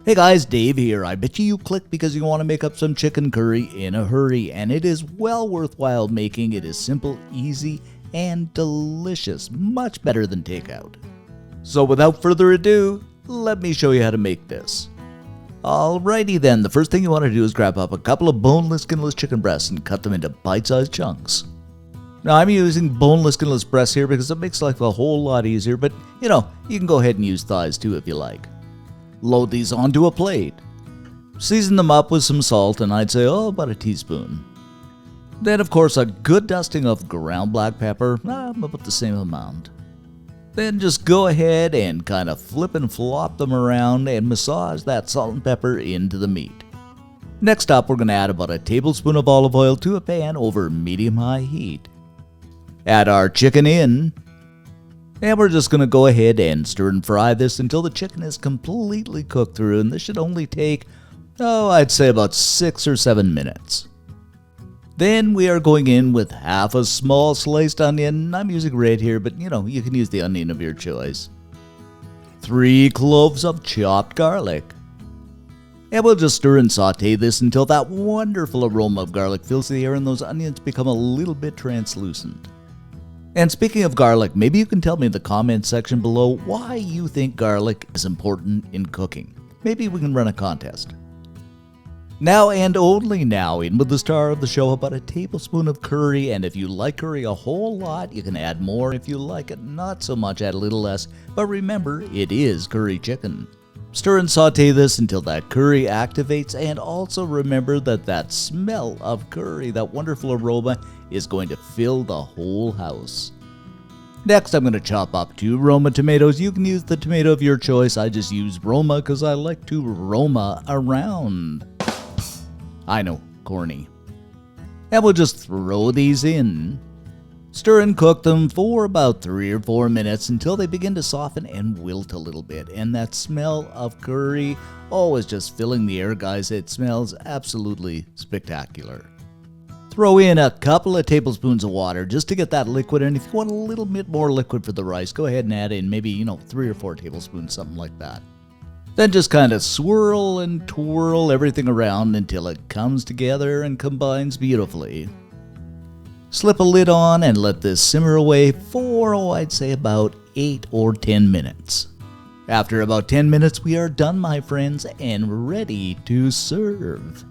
Hey guys, Dave here. I bet you clicked because you want to make up some chicken curry in a hurry, and it is well worthwhile making. It is simple, easy, and delicious. Much better than takeout. So without further ado, let me show you how to make this. Alrighty then, the first thing you want to do is grab up a couple of boneless, skinless chicken breasts and cut them into bite-sized chunks. Now I'm using boneless, skinless breasts here because it makes life a whole lot easier, but you can go ahead and use thighs too if you like. Load these onto a plate. Season them up with some salt, and I'd say, about a teaspoon. Then, of course, a good dusting of ground black pepper, about the same amount. Then just go ahead and kind of flip and flop them around and massage that salt and pepper into the meat. Next up, we're going to add about a tablespoon of olive oil to a pan over medium-high heat. Add our chicken in. And we're just going to go ahead and stir and fry this until the chicken is completely cooked through, and this should only take, I'd say about 6 or 7 minutes. Then we are going in with half a small sliced onion. I'm using red here, but you can use the onion of your choice. 3 cloves of chopped garlic. And we'll just stir and saute this until that wonderful aroma of garlic fills the air and those onions become a little bit translucent. And speaking of garlic, maybe you can tell me in the comments section below why you think garlic is important in cooking. Maybe we can run a contest. Now and only now, in with the star of the show, about a tablespoon of curry, and if you like curry a whole lot, you can add more. If you like it not so much, add a little less, but remember, it is curry chicken. Stir and saute this until that curry activates, and also remember that smell of curry, that wonderful aroma, is going to fill the whole house. Next, I'm going to chop up 2 Roma tomatoes. You can use the tomato of your choice. I just use Roma because I like to Roma around. I know, corny. And we'll just throw these in. Stir and cook them for about 3 or 4 minutes until they begin to soften and wilt a little bit. And that smell of curry, is just filling the air, guys. It smells absolutely spectacular. Throw in a couple of tablespoons of water just to get that liquid, and if you want a little bit more liquid for the rice, go ahead and add in maybe, 3 or 4 tablespoons, something like that. Then just kind of swirl and twirl everything around until it comes together and combines beautifully. Slip a lid on and let this simmer away for, I'd say about 8 or 10 minutes. After about 10 minutes, we are done, my friends, and ready to serve.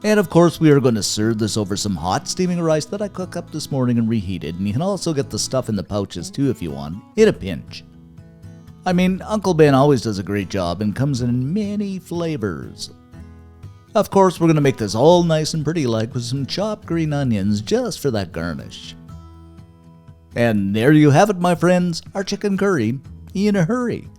And of course, we are going to serve this over some hot steaming rice that I cooked up this morning and reheated. And you can also get the stuff in the pouches too if you want, in a pinch. I mean, Uncle Ben always does a great job and comes in many flavors. Of course, we're going to make this all nice and pretty like with some chopped green onions just for that garnish. And there you have it, my friends, our chicken curry in a hurry.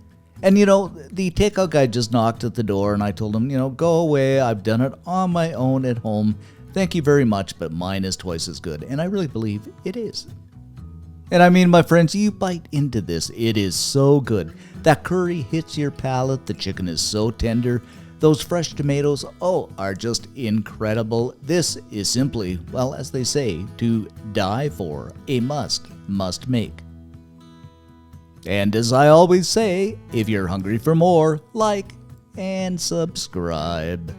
And the takeout guy just knocked at the door and I told him, go away. I've done it on my own at home. Thank you very much, but mine is twice as good. And I really believe it is. And I mean, my friends, you bite into this. It is so good. That curry hits your palate. The chicken is so tender. Those fresh tomatoes, are just incredible. This is simply, as they say, to die for. A must make. And as I always say, if you're hungry for more, like and subscribe.